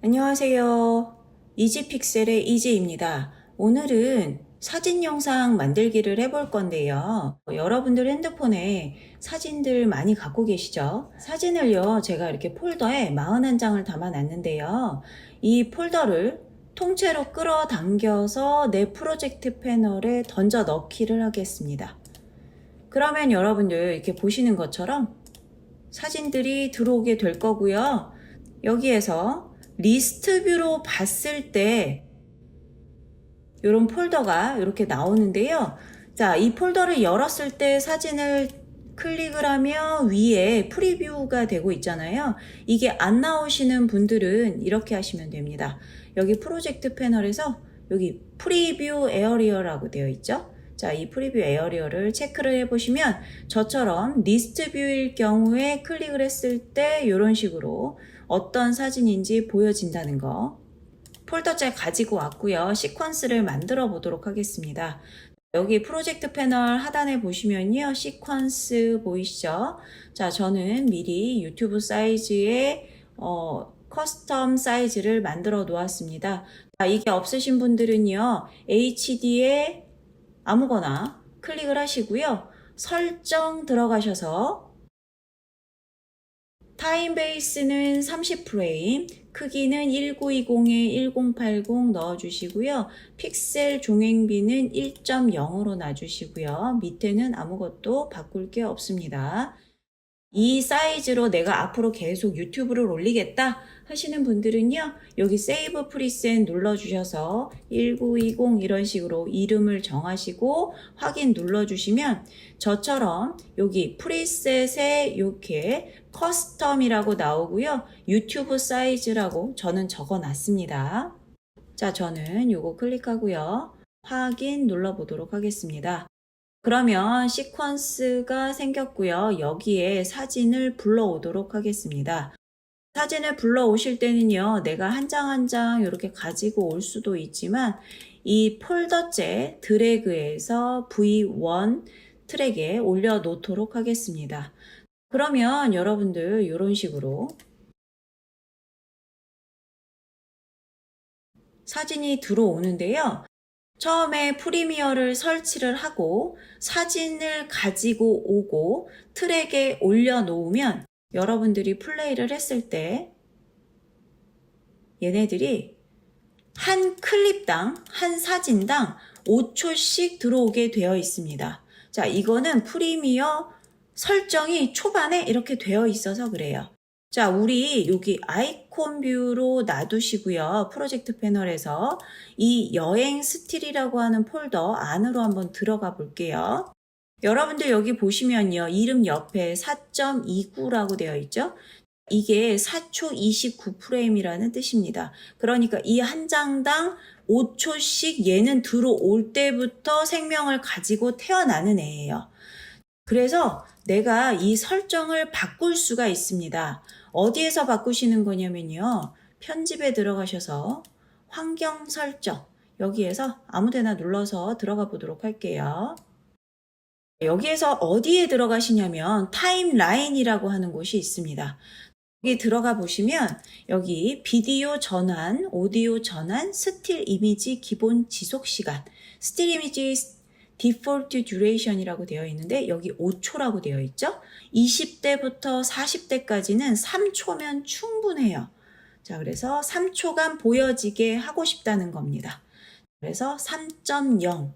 안녕하세요. 이지픽셀의 이지입니다. 오늘은 사진 영상 만들기를 해볼 건데요. 여러분들 핸드폰에 사진들 많이 갖고 계시죠? 사진을요, 제가 이렇게 폴더에 41장을 담아 놨는데요. 이 폴더를 통째로 끌어당겨서 내 프로젝트 패널에 던져 넣기를 하겠습니다. 그러면 여러분들 이렇게 보시는 것처럼 사진들이 들어오게 될 거고요. 여기에서 리스트 뷰로 봤을 때 이런 폴더가 이렇게 나오는데요. 자, 이 폴더를 열었을 때 사진을 클릭을 하면 위에 프리뷰가 되고 있잖아요. 이게 안 나오시는 분들은 이렇게 하시면 됩니다. 여기 프로젝트 패널에서 여기 프리뷰 에어리어라고 되어 있죠. 자, 이 프리뷰 에어리어를 체크를 해보시면 저처럼 리스트 뷰일 경우에 클릭을 했을 때 이런 식으로 어떤 사진인지 보여진다는 거. 폴더째 가지고 왔고요. 시퀀스를 만들어 보도록 하겠습니다. 여기 프로젝트 패널 하단에 보시면요. 시퀀스 보이시죠? 자, 저는 미리 유튜브 사이즈의 커스텀 사이즈를 만들어 놓았습니다. 자, 이게 없으신 분들은요. HD에 아무거나 클릭을 하시고요. 설정 들어가셔서 타임 베이스는 30프레임, 크기는 1920에 1080 넣어주시고요. 픽셀 종횡비는 1.0으로 놔주시고요. 밑에는 아무것도 바꿀 게 없습니다. 이 사이즈로 내가 앞으로 계속 유튜브를 올리겠다 하시는 분들은요. 여기 세이브 프리셋 눌러주셔서 1920 이런 식으로 이름을 정하시고 확인 눌러주시면 저처럼 여기 프리셋에 이렇게 커스텀이라고 나오고요. 유튜브 사이즈라고 저는 적어놨습니다. 자, 저는 요거 클릭하고요. 확인 눌러보도록 하겠습니다. 그러면 시퀀스가 생겼고요. 여기에 사진을 불러오도록 하겠습니다. 사진을 불러오실 때는요. 내가 한 장 한 장 이렇게 가지고 올 수도 있지만 이 폴더째 드래그해서 V1 트랙에 올려놓도록 하겠습니다. 그러면 여러분들 이런 식으로 사진이 들어오는데요. 처음에 프리미어를 설치를 하고 사진을 가지고 오고 트랙에 올려놓으면 여러분들이 플레이를 했을 때 얘네들이 한 클립당, 한 사진당 5초씩 들어오게 되어 있습니다. 자, 이거는 프리미어 설정이 초반에 이렇게 되어 있어서 그래요. 자, 우리 여기 아이콘 뷰로 놔두시고요. 프로젝트 패널에서 이 여행 스틸이라고 하는 폴더 안으로 한번 들어가 볼게요. 여러분들 여기 보시면요. 이름 옆에 4.29라고 되어 있죠? 이게 4초 29프레임이라는 뜻입니다. 그러니까 이 한 장당 5초씩 얘는 들어올 때부터 생명을 가지고 태어나는 애예요. 그래서 내가 이 설정을 바꿀 수가 있습니다. 어디에서 바꾸시는 거냐면요. 편집에 들어가셔서 환경 설정 여기에서 아무데나 눌러서 들어가 보도록 할게요. 여기에서 어디에 들어가시냐면 타임라인이라고 하는 곳이 있습니다. 여기 들어가 보시면 여기 비디오 전환, 오디오 전환, 스틸 이미지 기본 지속 시간, 스틸 이미지 디폴트 듀레이션이라고 되어 있는데 여기 5초라고 되어 있죠. 20대부터 40대까지는 3초면 충분해요. 자, 그래서 3초간 보여지게 하고 싶다는 겁니다. 그래서 3.0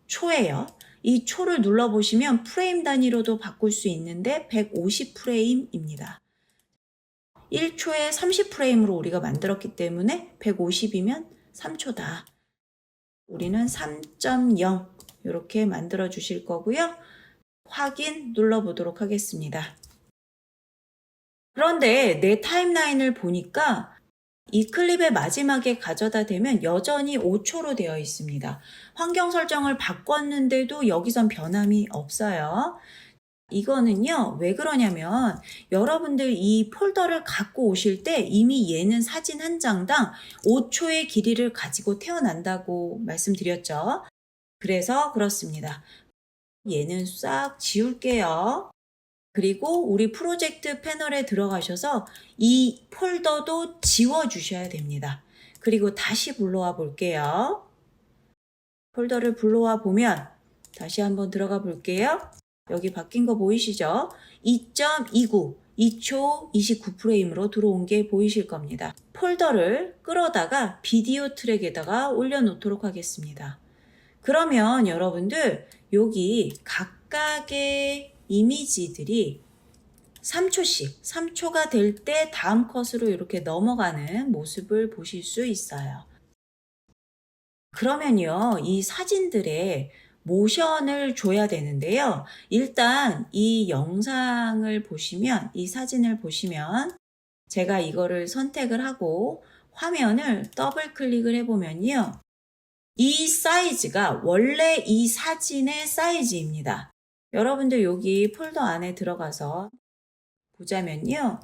초예요. 이 초를 눌러보시면 프레임 단위로도 바꿀 수 있는데 150프레임입니다. 1초에 30프레임으로 우리가 만들었기 때문에 150이면 3초다. 우리는 3.0 이렇게 만들어 주실 거고요. 확인 눌러보도록 하겠습니다. 그런데 내 타임라인을 보니까 이 클립의 마지막에 가져다 대면 여전히 5초로 되어 있습니다. 환경 설정을 바꿨는데도 여기선 변함이 없어요. 이거는요, 왜 그러냐면 여러분들 이 폴더를 갖고 오실 때 이미 얘는 사진 한 장당 5초의 길이를 가지고 태어난다고 그리고 우리 프로젝트 패널에 들어가셔서 이 폴더도 지워주셔야 됩니다. 그리고 다시 불러와 볼게요. 폴더를 불러와 보면 다시 한번 들어가 볼게요. 여기 바뀐 거 보이시죠? 2.29, 2초 29프레임으로 들어온 게 보이실 겁니다. 폴더를 끌어다가 비디오 트랙에다가 올려놓도록 하겠습니다. 그러면 여러분들 여기 각각의 이미지들이 3초씩, 3초가 될 때 다음 컷으로 이렇게 넘어가는 모습을 보실 수 있어요. 그러면요, 이 사진들의 모션을 줘야 되는데요. 일단 이 영상을 보시면, 이 사진을 보시면 제가 이거를 선택을 하고 화면을 더블 클릭을 해보면요. 이 사이즈가 원래 이 사진의 사이즈입니다. 여러분들 여기 폴더 안에 들어가서 보자면요.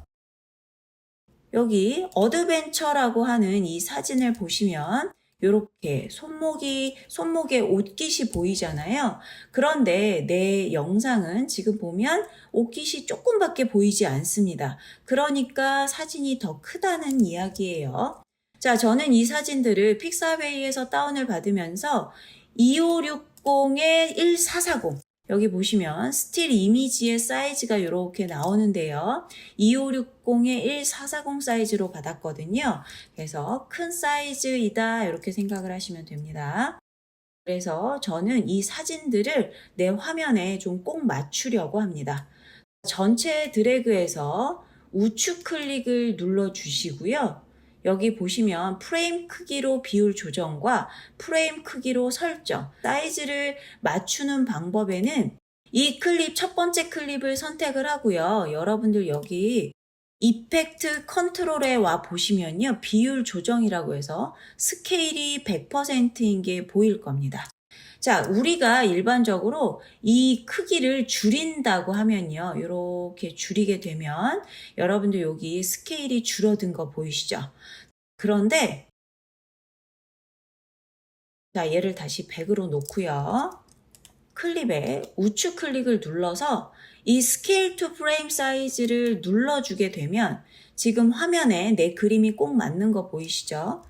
여기 어드벤처라고 하는 이 사진을 보시면 이렇게 손목에 옷깃이 보이잖아요. 그런데 내 영상은 지금 보면 옷깃이 조금밖에 보이지 않습니다. 그러니까 사진이 더 크다는 이야기예요. 자, 저는 이 사진들을 픽사웨이에서 다운을 받으면서 2560에 1440 여기 보시면 스틸 이미지의 사이즈가 이렇게 나오는데요. 2560에 1440 사이즈로 받았거든요. 그래서 큰 사이즈이다 이렇게 생각을 하시면 됩니다. 그래서 저는 이 사진들을 내 화면에 좀 꼭 맞추려고 합니다. 전체 드래그해서 우측 클릭을 눌러 주시고요. 여기 보시면 프레임 크기로 비율 조정과 프레임 크기로 설정, 사이즈를 맞추는 방법에는 이 클립, 첫 번째 클립을 선택을 하고요. 여러분들 여기 이펙트 컨트롤에 와 보시면요. 비율 조정이라고 해서 스케일이 100%인 게 보일 겁니다. 자, 우리가 일반적으로 이 크기를 줄인다고 하면요. 이렇게 줄이게 되면 여러분들 여기 스케일이 줄어든 거 보이시죠? 그런데 자, 얘를 다시 100으로 놓고요. 클립에 우측 클릭을 눌러서 이 스케일 투 프레임 사이즈를 눌러주게 되면 지금 화면에 내 그림이 꼭 맞는 거 보이시죠?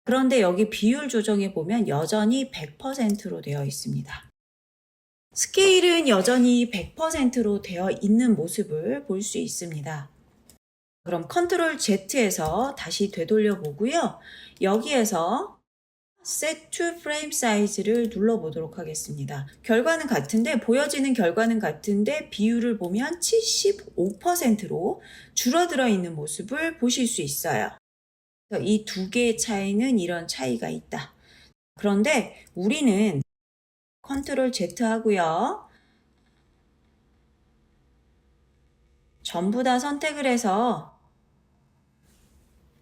그런데 여기 비율 조정해 보면 여전히 100%로 되어 있습니다. 스케일은 여전히 100%로 되어 있는 모습을 볼 수 있습니다. 그럼 컨트롤 Z에서 다시 되돌려 보고요. 여기에서 Set to Frame Size를 눌러보도록 하겠습니다. 결과는 같은데, 보여지는 결과는 같은데 비율을 보면 75%로 줄어들어 있는 모습을 보실 수 있어요. 이 두 개의 차이는 이런 차이가 있다. 그런데 우리는 컨트롤 Z 하고요. 전부 다 선택을 해서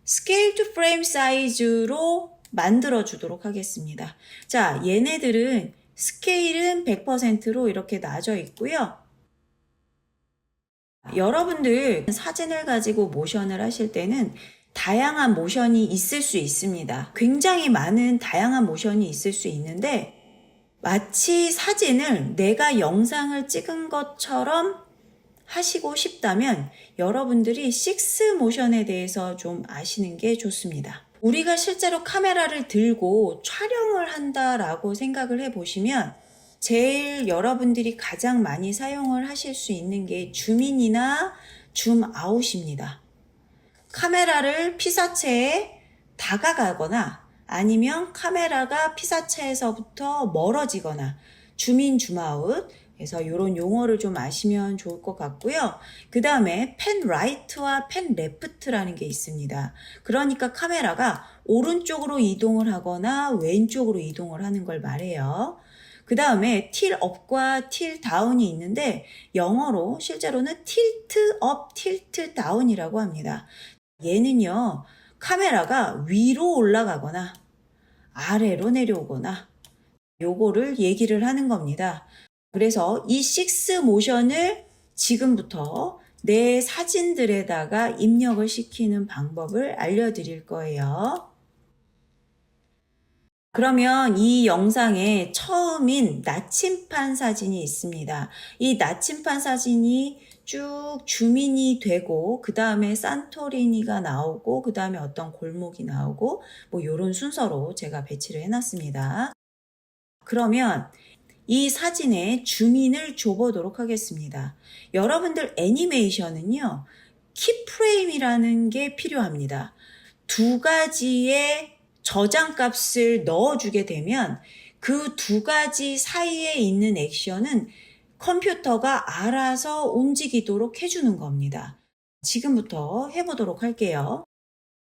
스케일 투 프레임 사이즈로 만들어 주도록 하겠습니다. 자, 얘네들은 스케일은 100%로 이렇게 나져 있고요. 여러분들 사진을 가지고 모션을 하실 때는 다양한 모션이 있을 수 있습니다. 굉장히 많은 다양한 모션이 있을 수 있는데 마치 사진을 내가 영상을 찍은 것처럼 하시고 싶다면 여러분들이 6모션에 대해서 좀 아시는 게 좋습니다. 우리가 실제로 카메라를 들고 촬영을 한다라고 생각을 해보시면 제일 여러분들이 가장 많이 사용을 하실 수 있는 게 줌인이나 줌아웃입니다. 카메라를 피사체에 다가가거나 아니면 카메라가 피사체에서부터 멀어지거나 줌인 줌아웃, 그래서 이런 용어를 좀 아시면 좋을 것 같고요. 그 다음에 펜 라이트와 펜 레프트라는 게 있습니다. 그러니까 카메라가 오른쪽으로 이동을 하거나 왼쪽으로 이동을 하는 걸 말해요. 그 다음에 틸 업과 틸 다운이 있는데 영어로 실제로는 틸트 업, 틸트 다운이라고 합니다. 얘는요, 카메라가 위로 올라가거나 아래로 내려오거나 요거를 얘기를 하는 겁니다. 그래서 이 6모션을 지금부터 내 사진들에다가 입력을 시키는 방법을 알려드릴 거예요. 그러면 이 영상에 처음인 나침판 사진이 있습니다. 이 나침판 사진이 쭉 주민이 되고 그 다음에 산토리니가 나오고 그 다음에 어떤 골목이 나오고 뭐 요런 순서로 제가 배치를 해놨습니다. 그러면 이 사진에 주민을 줘보도록 하겠습니다. 여러분들 애니메이션은요, 키프레임이라는 게 필요합니다. 두 가지의 저장값을 넣어주게 되면 그 두 가지 사이에 있는 액션은 컴퓨터가 알아서 움직이도록 해주는 겁니다. 지금부터 해보도록 할게요.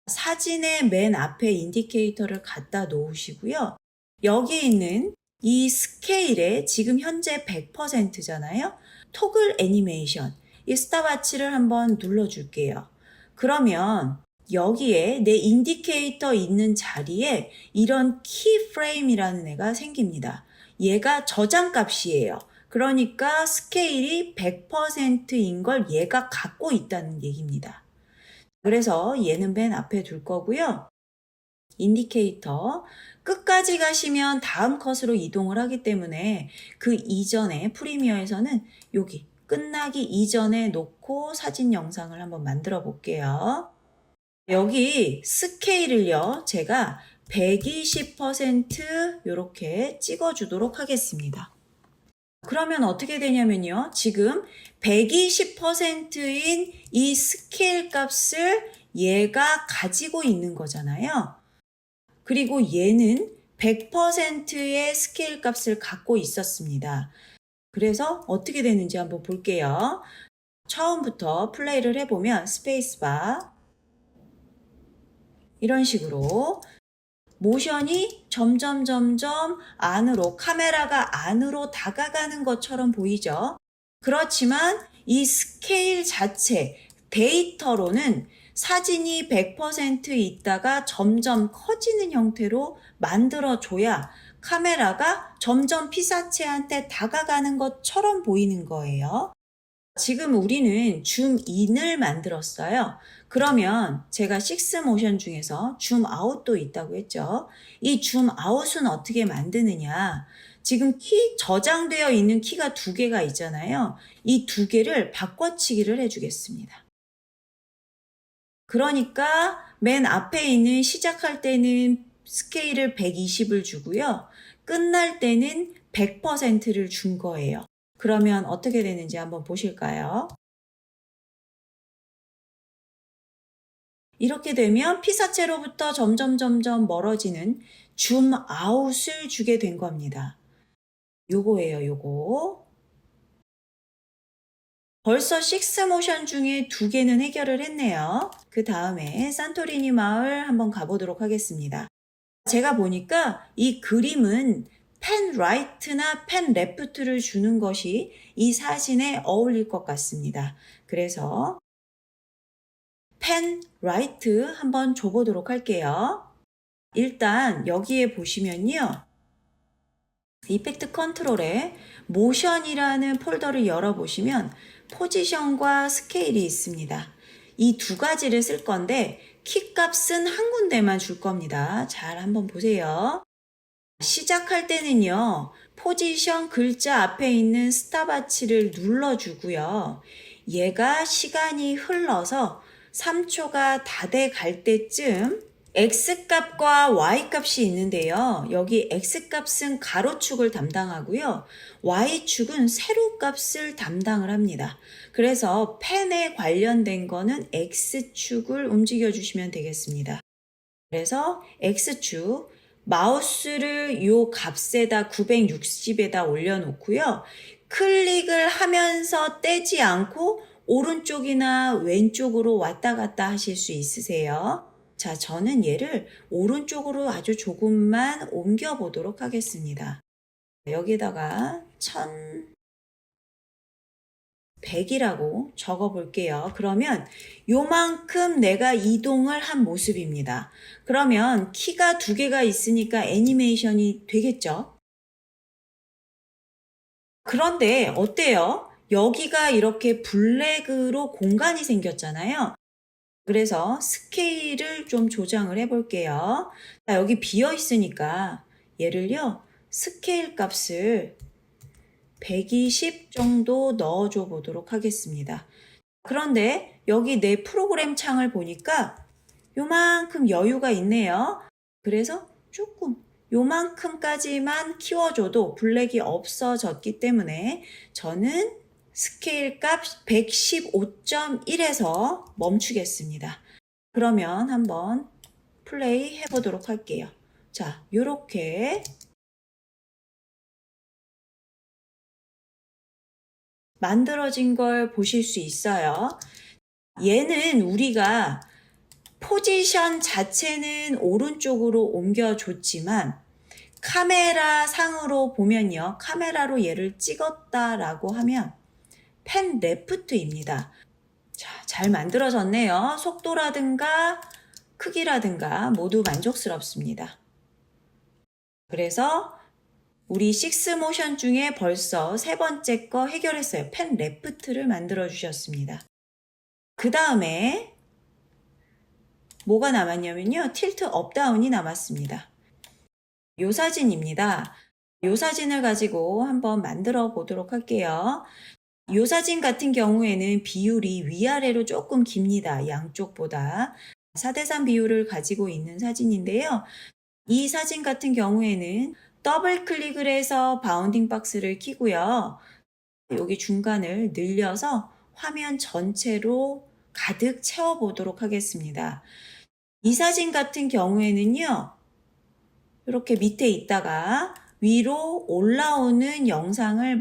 사진의 맨 앞에 인디케이터를 갖다 놓으시고요. 여기에 있는 이 스케일에 지금 현재 100%잖아요. 토글 애니메이션, 이 스탑워치를 한번 눌러줄게요. 그러면 여기에 내 인디케이터 있는 자리에 이런 키프레임이라는 애가 생깁니다. 얘가 저장값이에요. 그러니까 스케일이 100%인 걸 얘가 갖고 있다는 얘기입니다. 그래서 얘는 맨 앞에 둘 거고요. 인디케이터 끝까지 가시면 다음 컷으로 이동을 하기 때문에 그 이전에 프리미어에서는 여기 끝나기 이전에 놓고 사진 영상을 한번 만들어 볼게요. 여기 스케일을요, 제가 120% 이렇게 찍어주도록 하겠습니다. 그러면 어떻게 되냐면요, 지금 120%인 이 스케일 값을 얘가 가지고 있는 거잖아요. 그리고 얘는 100%의 스케일 값을 갖고 있었습니다. 그래서 어떻게 되는지 한번 볼게요. 처음부터 플레이를 해보면 스페이스바, 이런 식으로 모션이 점점 안으로, 카메라가 안으로 다가가는 것처럼 보이죠. 그렇지만 이 스케일 자체, 데이터로는 사진이 100% 있다가 점점 커지는 형태로 만들어줘야 카메라가 점점 피사체한테 다가가는 것처럼 보이는 거예요. 지금 우리는 줌인을 만들었어요. 그러면 제가 6모션 중에서 줌아웃도 있다고 했죠. 이 줌아웃은 어떻게 만드느냐. 지금 저장되어 있는 키가 두 개가 있잖아요. 이 두 개를 바꿔치기를 해주겠습니다. 그러니까 맨 앞에 있는 시작할 때는 스케일을 120을 주고요. 끝날 때는 100%를 준 거예요. 그러면 어떻게 되는지 한번 보실까요? 이렇게 되면 피사체로부터 점점 멀어지는 줌아웃을 주게 된 겁니다. 요거예요, 요거. 벌써 6모션 중에 두 개는 해결을 했네요. 그 다음에 산토리니 마을 한번 가보도록 하겠습니다. 제가 보니까 이 그림은 펜 라이트나 펜 레프트를 주는 것이 이 사진에 어울릴 것 같습니다. 그래서 펜 라이트 한번 줘보도록 할게요. 일단 여기에 보시면요, 이펙트 컨트롤에 모션이라는 폴더를 열어보시면 포지션과 스케일이 있습니다. 이 두 가지를 쓸 건데 키값은 한 군데만 줄 겁니다. 잘 한번 보세요. 시작할 때는요, 포지션 글자 앞에 있는 스탑워치를 눌러주고요. 얘가 시간이 흘러서 3초가 다 돼 갈 때쯤 X값과 Y값이 있는데요. 여기 X값은 가로축을 담당하고요. Y축은 세로값을 담당을 합니다. 그래서 펜에 관련된 거는 X축을 움직여 주시면 되겠습니다. 그래서 X축, 마우스를 요 값에다 960에다 올려놓고요. 클릭을 하면서 떼지 않고 오른쪽이나 왼쪽으로 왔다 갔다 하실 수 있으세요. 자, 저는 얘를 오른쪽으로 아주 조금만 옮겨 보도록 하겠습니다. 여기다가 1100이라고 적어 볼게요. 그러면 요만큼 내가 이동을 한 모습입니다. 그러면 키가 두 개가 있으니까 애니메이션이 되겠죠? 그런데 어때요? 여기가 이렇게 블랙으로 공간이 생겼잖아요. 그래서 스케일을 좀 조정을 해볼게요. 여기 비어 있으니까 얘를요, 스케일 값을 120 정도 넣어줘 보도록 하겠습니다. 그런데 여기 내 프로그램 창을 보니까 요만큼 여유가 있네요. 그래서 조금 요만큼까지만 키워줘도 블랙이 없어졌기 때문에 저는 스케일 값 115.1에서 멈추겠습니다. 그러면 한번 플레이 해보도록 할게요. 자, 요렇게 만들어진 걸 보실 수 있어요. 얘는 우리가 포지션 자체는 오른쪽으로 옮겨줬지만 카메라 상으로 보면요. 카메라로 얘를 찍었다라고 하면 펜 레프트입니다. 자, 잘 만들어졌네요. 속도라든가 크기라든가 모두 만족스럽습니다. 그래서 우리 식스모션 중에 벌써 세 번째 거 해결했어요. 펜 레프트를 만들어 주셨습니다. 그 다음에 뭐가 남았냐면요. 틸트 업다운이 남았습니다. 요 사진입니다. 요 사진을 가지고 한번 만들어 보도록 할게요. 요 사진 같은 경우에는 비율이 위아래로 조금 깁니다. 양쪽보다. 4:3 비율을 가지고 있는 사진인데요. 이 사진 같은 경우에는 더블 클릭을 해서 바운딩 박스를 켜고요. 여기 중간을 늘려서 화면 전체로 가득 채워보도록 하겠습니다. 이 사진 같은 경우에는요. 이렇게 밑에 있다가 위로 올라오는 영상을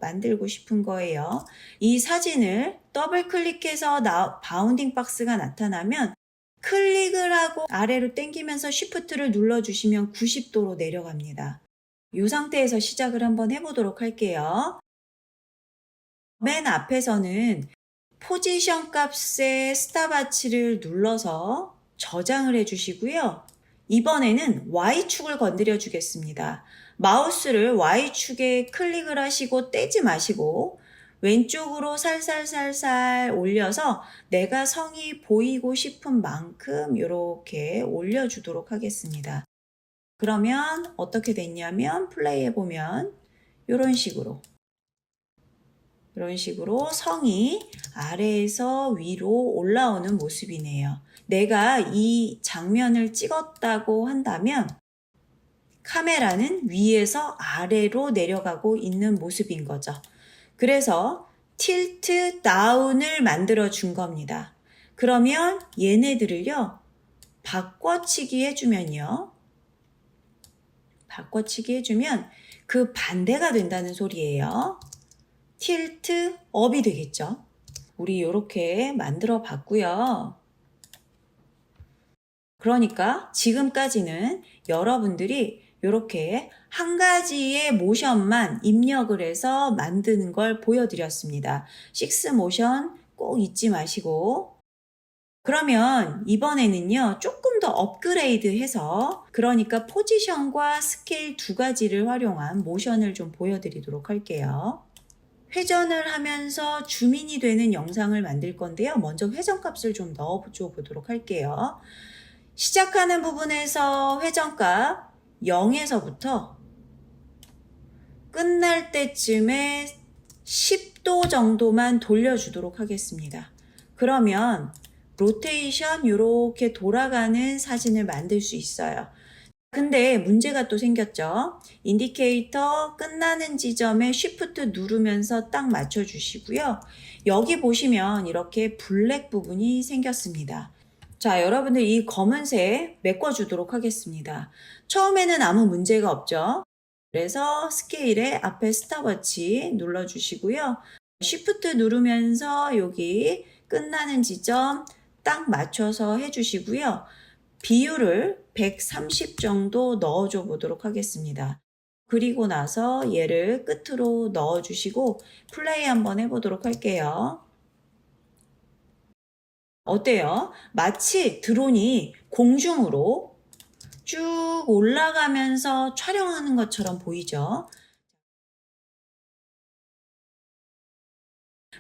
만들고 싶은 거예요. 이 사진을 더블 클릭해서 바운딩 박스가 나타나면 클릭을 하고 아래로 당기면서 쉬프트를 눌러주시면 90도로 내려갑니다. 이 상태에서 시작을 한번 해보도록 할게요. 맨 앞에서는 포지션 값의 스탑와치를 눌러서 저장을 해주시고요. 이번에는 Y축을 건드려 주겠습니다. 마우스를 Y축에 클릭을 하시고 떼지 마시고 왼쪽으로 살살살살 올려서 내가 성이 보이고 싶은 만큼 이렇게 올려주도록 하겠습니다. 그러면 어떻게 됐냐면 플레이 해보면 이런 식으로 성이 아래에서 위로 올라오는 모습이네요. 내가 이 장면을 찍었다고 한다면 카메라는 위에서 아래로 내려가고 있는 모습인 거죠. 그래서 틸트 다운을 만들어 준 겁니다. 그러면 얘네들을요, 바꿔치기 해주면 그 반대가 된다는 소리예요. 틸트 업이 되겠죠. 우리 이렇게 만들어 봤고요. 그러니까 지금까지는 여러분들이 이렇게 한 가지의 모션만 입력을 해서 만드는 걸 보여드렸습니다. 식스모션 꼭 잊지 마시고. 그러면 이번에는요, 조금 더 업그레이드해서 그러니까 포지션과 스케일 두 가지를 활용한 모션을 좀 보여드리도록 할게요. 회전을 하면서 줌인이 되는 영상을 만들 건데요. 먼저 회전값을 좀 넣어줘 보도록 할게요. 시작하는 부분에서 회전값 0에서부터 끝날 때쯤에 10도 정도만 돌려주도록 하겠습니다. 그러면 로테이션 이렇게 돌아가는 사진을 만들 수 있어요. 근데 문제가 또 생겼죠. 인디케이터 끝나는 지점에 쉬프트 누르면서 딱 맞춰주시고요. 여기 보시면 이렇게 블랙 부분이 생겼습니다. 자, 여러분들 이 검은색 메꿔주도록 하겠습니다. 처음에는 아무 문제가 없죠. 그래서 스케일에 앞에 스탑워치 눌러주시고요. 쉬프트 누르면서 여기 끝나는 지점 딱 맞춰서 해주시고요. 비율을 130 정도 넣어줘 보도록 하겠습니다. 그리고 나서 얘를 끝으로 넣어주시고 플레이 한번 해보도록 할게요. 어때요? 마치 드론이 공중으로 쭉 올라가면서 촬영하는 것처럼 보이죠?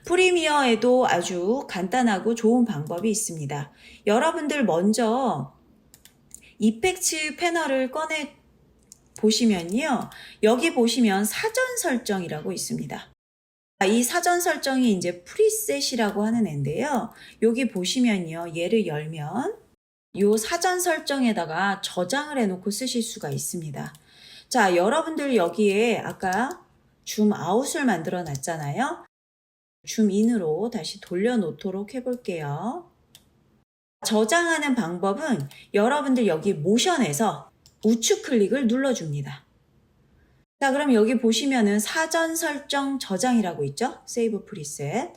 프리미어에도 아주 간단하고 좋은 방법이 있습니다. 여러분들 먼저 이펙트 패널을 꺼내 보시면요. 여기 보시면 사전 설정이라고 있습니다. 이 사전 설정이 이제 프리셋이라고 하는 앤데요. 여기 보시면요. 얘를 열면 요 사전 설정에다가 저장을 해놓고 쓰실 수가 있습니다. 자, 여러분들 여기에 아까 줌 아웃을 만들어 놨잖아요. 줌 인으로 다시 돌려놓도록 해볼게요. 저장하는 방법은 여러분들 여기 모션에서 우측 클릭을 눌러줍니다. 자, 그럼 여기 보시면은 사전 설정 저장이라고 있죠? 세이브 프리셋.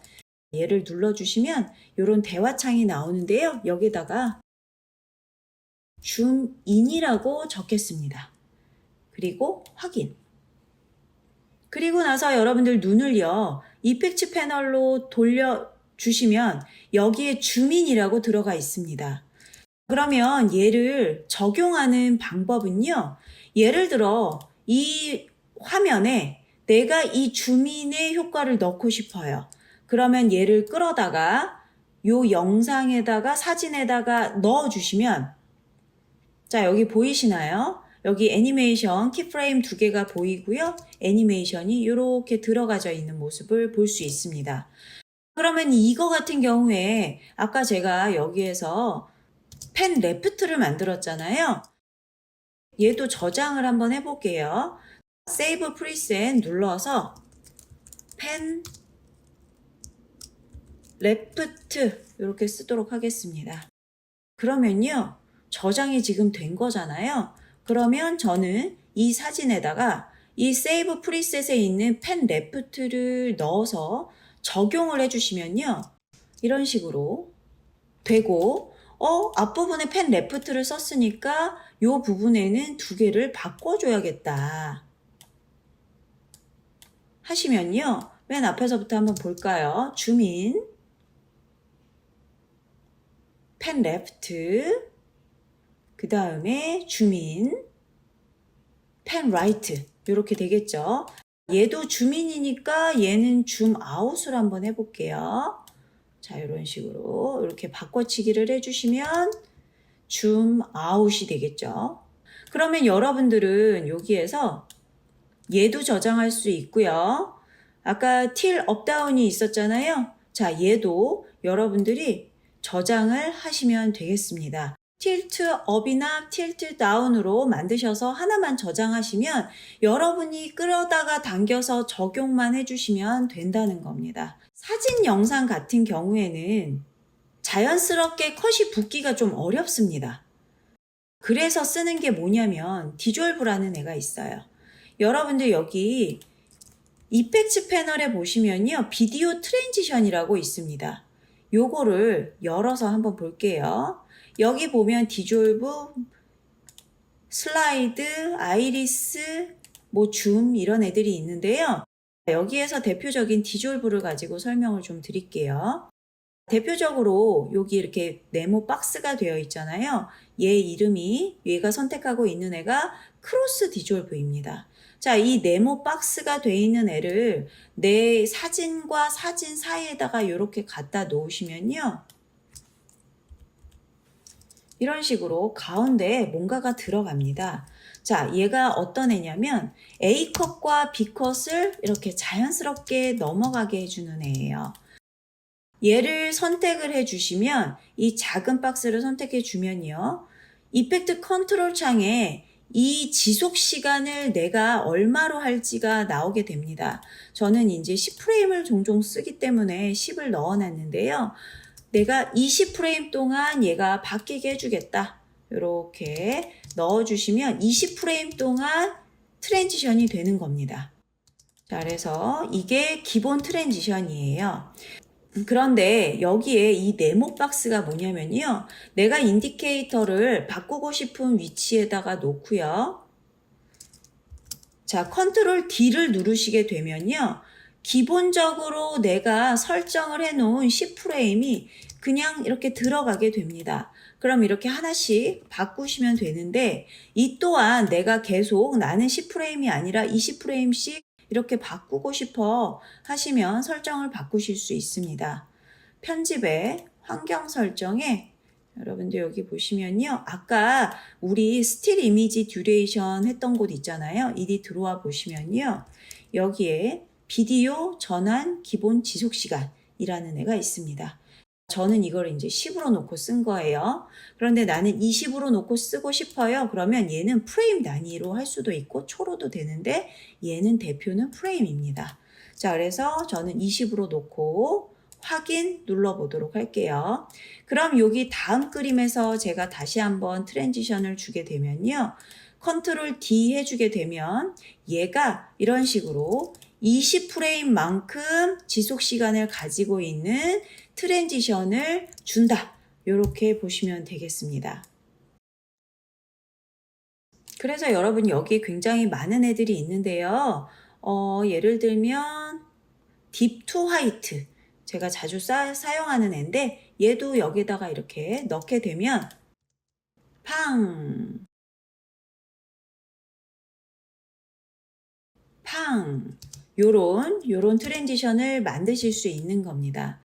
얘를 눌러주시면 이런 대화창이 나오는데요. 여기다가 줌 인이라고 적겠습니다. 그리고 확인. 그리고 나서 여러분들 눈을요. 이펙트 패널로 돌려주시면 여기에 줌인이라고 들어가 있습니다. 그러면 얘를 적용하는 방법은요. 예를 들어 이 화면에 내가 이 줌인의 효과를 넣고 싶어요. 그러면 얘를 끌어다가 요 영상에다가 사진에다가 넣어주시면 자, 여기 보이시나요? 여기 애니메이션 키프레임 2개가 보이고요. 애니메이션이 이렇게 들어가져 있는 모습을 볼 수 있습니다. 그러면 이거 같은 경우에 아까 제가 여기에서 펜 레프트를 만들었잖아요. 얘도 저장을 한번 해볼게요. 세이브 프리셋 눌러서 펜 레프트 이렇게 쓰도록 하겠습니다. 그러면요. 저장이 지금 된 거잖아요. 그러면 저는 이 사진에다가 이 세이브 프리셋에 있는 펜 레프트를 넣어서 적용을 해주시면요. 이런 식으로 되고 앞부분에 펜 레프트를 썼으니까 이 부분에는 2개를 바꿔줘야겠다 하시면요. 맨 앞에서부터 한번 볼까요? 줌인, 펜 레프트, 그 다음에 줌인, 펜 라이트 이렇게 되겠죠. 얘도 줌인이니까 얘는 줌 아웃을 한번 해볼게요. 자, 이런 식으로 이렇게 바꿔치기를 해주시면 줌 아웃이 되겠죠. 그러면 여러분들은 여기에서 얘도 저장할 수 있고요. 아까 틸 업다운이 있었잖아요. 자, 얘도 여러분들이 저장을 하시면 되겠습니다. 틸트 업이나 틸트 다운으로 만드셔서 하나만 저장하시면 여러분이 끌어다가 당겨서 적용만 해주시면 된다는 겁니다. 사진 영상 같은 경우에는 자연스럽게 컷이 붙기가 좀 어렵습니다. 그래서 쓰는 게 뭐냐면 디졸브라는 애가 있어요. 여러분들 여기 이펙트 패널에 보시면요. 비디오 트랜지션이라고 있습니다. 요거를 열어서 한번 볼게요. 여기 보면 디졸브, 슬라이드, 아이리스, 줌 이런 애들이 있는데요. 여기에서 대표적인 디졸브를 가지고 설명을 좀 드릴게요. 대표적으로 여기 이렇게 네모 박스가 되어 있잖아요. 얘 이름이 얘가 선택하고 있는 애가 크로스 디졸브입니다. 자, 이 네모 박스가 되어 있는 애를 내 사진과 사진 사이에다가 이렇게 갖다 놓으시면요. 이런 식으로 가운데에 뭔가가 들어갑니다. 자, 얘가 어떤 애냐면 A컷과 B컷을 이렇게 자연스럽게 넘어가게 해주는 애예요. 얘를 선택을 해주시면 이 작은 박스를 선택해 주면요. 이펙트 컨트롤 창에 이 지속 시간을 내가 얼마로 할지가 나오게 됩니다. 저는 이제 10프레임을 종종 쓰기 때문에 10을 넣어놨는데요. 내가 20프레임 동안 얘가 바뀌게 해주겠다. 이렇게 넣어주시면 20프레임 동안 트랜지션이 되는 겁니다. 자, 그래서 이게 기본 트랜지션이에요. 그런데 여기에 이 네모 박스가 뭐냐면요. 내가 인디케이터를 바꾸고 싶은 위치에다가 놓고요. 자, 컨트롤 D를 누르시게 되면요. 기본적으로 내가 설정을 해놓은 10프레임이 그냥 이렇게 들어가게 됩니다. 그럼 이렇게 하나씩 바꾸시면 되는데 이 또한 내가 계속 나는 10프레임이 아니라 20프레임씩 이렇게 바꾸고 싶어 하시면 설정을 바꾸실 수 있습니다. 편집에 환경 설정에 여러분들 여기 보시면요. 아까 우리 스틸 이미지 듀레이션 했던 곳 있잖아요. 이리 들어와 보시면요. 여기에 비디오 전환 기본 지속 시간이라는 애가 있습니다. 저는 이걸 이제 10으로 놓고 쓴 거예요. 그런데 나는 20으로 놓고 쓰고 싶어요. 그러면 얘는 프레임 단위로 할 수도 있고 초로도 되는데 얘는 대표는 프레임입니다. 자, 그래서 저는 20으로 놓고 확인 눌러보도록 할게요. 그럼 여기 다음 그림에서 제가 다시 한번 트랜지션을 주게 되면요. 컨트롤 D 해주게 되면 얘가 이런 식으로 20프레임만큼 지속 시간을 가지고 있는 트랜지션을 준다. 이렇게 보시면 되겠습니다. 그래서 여러분 여기에 굉장히 많은 애들이 있는데요. 예를 들면 딥 투 화이트 제가 자주 사용하는 애인데 얘도 여기다가 이렇게 넣게 되면 팡 요런 트랜지션을 만드실 수 있는 겁니다.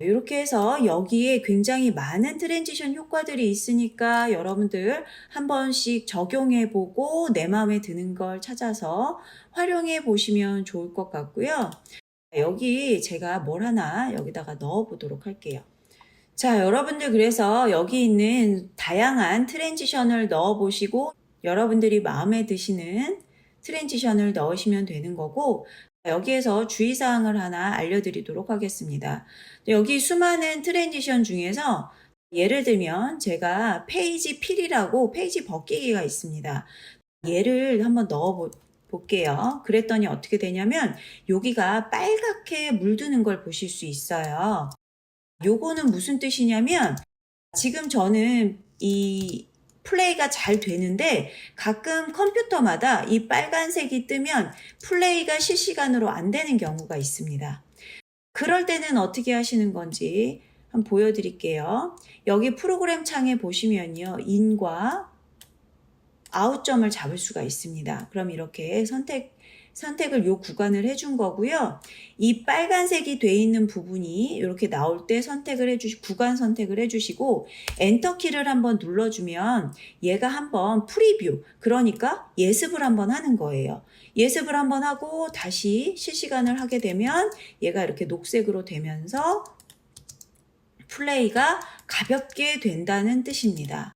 이렇게 해서 여기에 굉장히 많은 트랜지션 효과들이 있으니까 여러분들 한 번씩 적용해 보고 내 마음에 드는 걸 찾아서 활용해 보시면 좋을 것 같고요. 여기 제가 뭘 하나 여기다가 넣어 보도록 할게요. 자, 여러분들 그래서 여기 있는 다양한 트랜지션을 넣어 보시고 여러분들이 마음에 드시는 트랜지션을 넣으시면 되는 거고 여기에서 주의사항을 하나 알려드리도록 하겠습니다. 여기 수많은 트랜지션 중에서 예를 들면 제가 페이지 필이라고 페이지 벗기기가 있습니다. 얘를 한번 넣어 볼게요. 그랬더니 어떻게 되냐면 여기가 빨갛게 물드는 걸 보실 수 있어요. 요거는 무슨 뜻이냐면 지금 저는 이 플레이가 잘 되는데 가끔 컴퓨터마다 이 빨간색이 뜨면 플레이가 실시간으로 안 되는 경우가 있습니다. 그럴 때는 어떻게 하시는 건지 한번 보여드릴게요. 여기 프로그램 창에 보시면요. 인과 아웃점을 잡을 수가 있습니다. 그럼 이렇게 선택을 요 구간을 해준 거고요. 이 빨간색이 돼 있는 부분이 이렇게 나올 때 구간 선택을 해주시고 엔터키를 한번 눌러주면 얘가 한번 프리뷰, 그러니까 예습을 한번 하는 거예요. 예습을 한번 하고 다시 실시간을 하게 되면 얘가 이렇게 녹색으로 되면서 플레이가 가볍게 된다는 뜻입니다.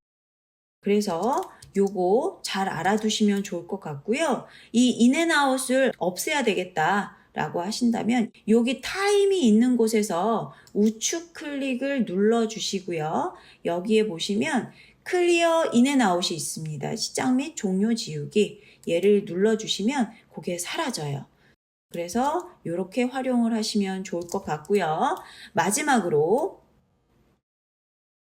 그래서 요거 잘 알아두시면 좋을 것 같고요. 이 인앤아웃을 없애야 되겠다 라고 하신다면 여기 타임이 있는 곳에서 우측 클릭을 눌러 주시고요. 여기에 보시면 클리어 인앤아웃이 있습니다. 시작 및 종료 지우기, 얘를 눌러 주시면 그게 사라져요. 그래서 이렇게 활용을 하시면 좋을 것 같고요. 마지막으로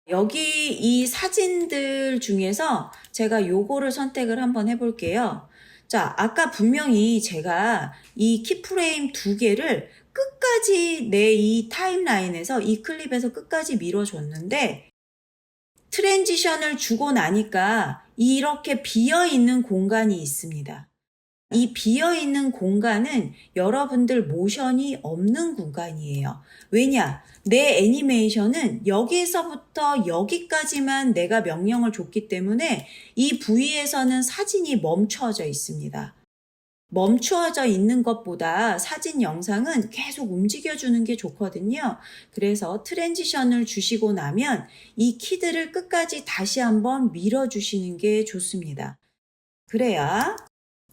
여기 이 사진들 중에서 제가 요거를 선택을 한번 해볼게요. 자, 아까 분명히 제가 이 키프레임 2개를 끝까지 내 이 타임라인에서 이 클립에서 끝까지 밀어줬는데 트랜지션을 주고 나니까 이렇게 비어있는 공간이 있습니다. 이 비어있는 공간은 여러분들 모션이 없는 공간이에요. 왜냐? 내 애니메이션은 여기서부터 여기까지만 내가 명령을 줬기 때문에 이 부위에서는 사진이 멈추어져 있습니다. 멈추어져 있는 것보다 사진 영상은 계속 움직여주는 게 좋거든요. 그래서 트랜지션을 주시고 나면 이 키들을 끝까지 다시 한번 밀어주시는 게 좋습니다. 그래야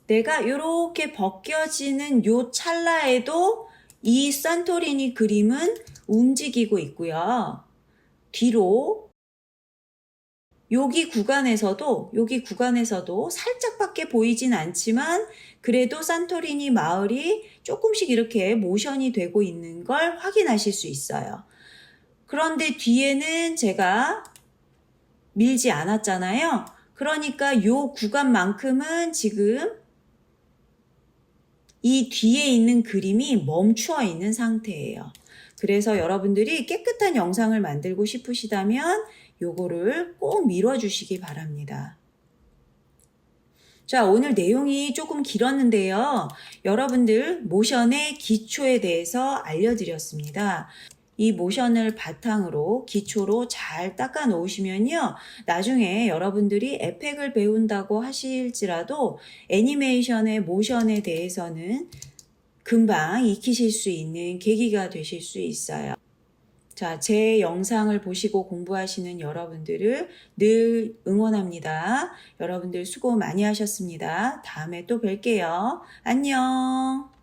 내가 이렇게 벗겨지는 요 찰나에도 이 산토리니 그림은 움직이고 있고요. 뒤로 여기 구간에서도 살짝밖에 보이진 않지만 그래도 산토리니 마을이 조금씩 이렇게 모션이 되고 있는 걸 확인하실 수 있어요. 그런데 뒤에는 제가 밀지 않았잖아요. 그러니까 요 구간만큼은 지금 이 뒤에 있는 그림이 멈추어 있는 상태예요. 그래서 여러분들이 깨끗한 영상을 만들고 싶으시다면 요거를 꼭 밀어주시기 바랍니다. 자, 오늘 내용이 조금 길었는데요. 여러분들 모션의 기초에 대해서 알려드렸습니다. 이 모션을 바탕으로 기초로 잘 닦아 놓으시면요. 나중에 여러분들이 에펙을 배운다고 하실지라도 애니메이션의 모션에 대해서는 금방 익히실 수 있는 계기가 되실 수 있어요. 자, 제 영상을 보시고 공부하시는 여러분들을 늘 응원합니다. 여러분들 수고 많이 하셨습니다. 다음에 또 뵐게요. 안녕.